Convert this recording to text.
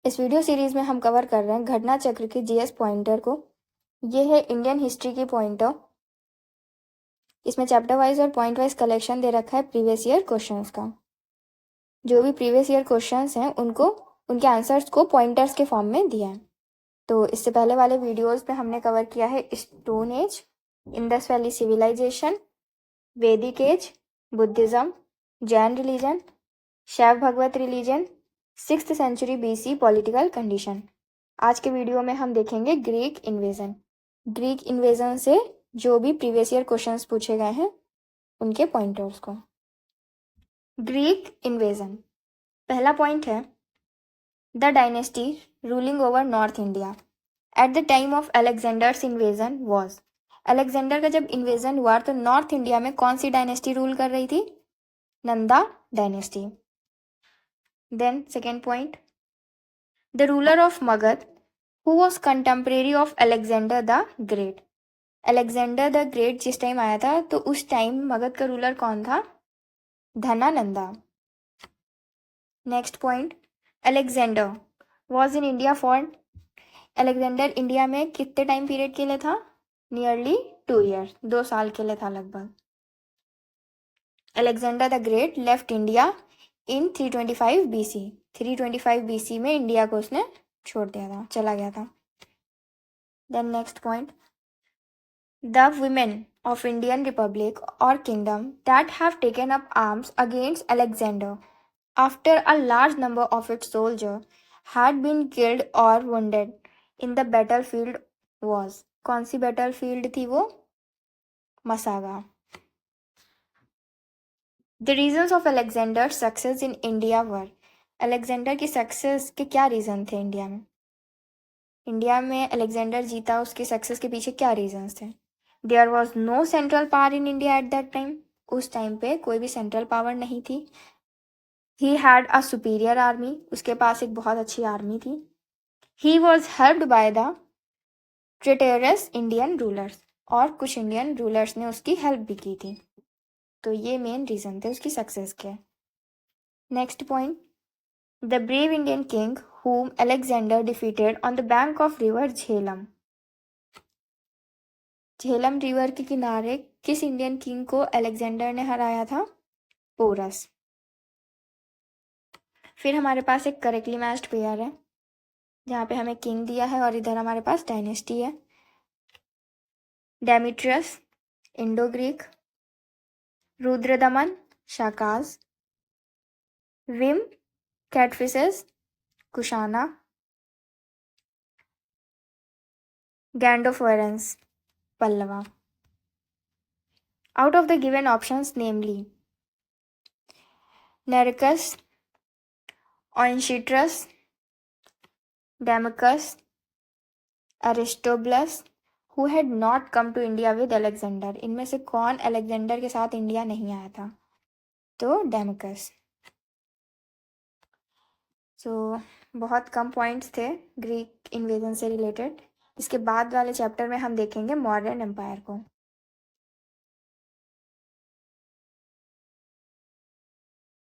इस video series में हम कवर कर रहे हैं घटना चक्र के जीएस पॉइंटर को। ये है इंडियन हिस्ट्री की पॉइंटर। इसमें चैप्टर वाइज और पॉइंट वाइज कलेक्शन दे रखा है प्रीवियस ईयर क्वेश्चंस का। जो भी प्रीवियस ईयर क्वेश्चंस हैं उनको उनके आंसर्स को पॉइंटर्स के फॉर्म में दिया है। तो इससे पहले वाले वीडियोस में हमने कवर किया है stone age, Indus valley civilisation, Vedic age, Buddhism, Jain religion, Shaiva Bhagavata religion, 6th century BC political condition. आज के वीडियो में हम देखेंगे ग्रीक इन्वेजन। ग्रीक इन्वेजन से जो भी प्रीवियस ईयर क्वेश्चंस पूछे गए हैं उनके पॉइंटर्स को। ग्रीक इन्वेजन, पहला पॉइंट है the dynasty ruling over north India at the time of Alexander's invasion was. Alexander का जब इन्वेजन हुआ तो नॉर्थ इंडिया में कौन सी डायनेस्टी रूल कर रही थी? Nanda dynasty. Then second point, the ruler of Magadh who was contemporary of Alexander the Great. Alexander the Great जिस टाइम आया था तो उस टाइम मगध का रूलर कौन था? Dhanananda. Next point, Alexander was in India for. Alexander India में कितने टाइम पीरियड के लिए था? नियरली 2 ईयर्स, 2 साल के लिए था लगभग। Alexander the Great left India in 325 BC। 325 BC में इंडिया को उसने छोड़ दिया था, चला गया था। Then next point, the women of Indian Republic or kingdom that have taken up arms against Alexander after a large number of its soldiers had been killed or wounded in the battlefield was। कौन सी battlefield थी वो? मसागा। The reasons of Alexander's success in India were। Alexander की success के क्या reason थे India में? India में Alexander जीता, उसकी सक्सेस के पीछे क्या रीजंस थे? There was no central power in India at that time. उस टाइम पे कोई भी सेंट्रल पावर नहीं थी। He had a superior army, उसके पास एक बहुत अच्छी आर्मी थी। He was helped by the traitorous Indian rulers, और कुछ इंडियन रूलर्स ने उसकी हेल्प भी की थी। तो ये मेन रीजन थे उसकी सक्सेस के। Next point, the brave Indian king whom Alexander defeated on the bank of river Jhelum. Jhelum river के किनारे किस इंडियन किंग को अलेक्जेंडर ने हराया था? पोरस। फिर हमारे पास एक करेक्टली मैच्ड पेयर है जहाँ पे हमें किंग दिया है और इधर हमारे पास डायनेस्टी है। Demetrius Indo Greek, Rudradaman Shakas, Vima Kadphises Kushana, Gondophares Pallava. Out of the given options namely Nearchus, Onesicritus, Deimachus, Aristobulus who had not come to India with Alexander. इनमें से कौन अलेक्जेंडर के साथ इंडिया नहीं आया था? तो डेमकस। सो बहुत कम पॉइंट्स थे ग्रीक इन्वेजन से रिलेटेड। इसके बाद वाले चैप्टर में हम देखेंगे मॉडर्न एम्पायर को।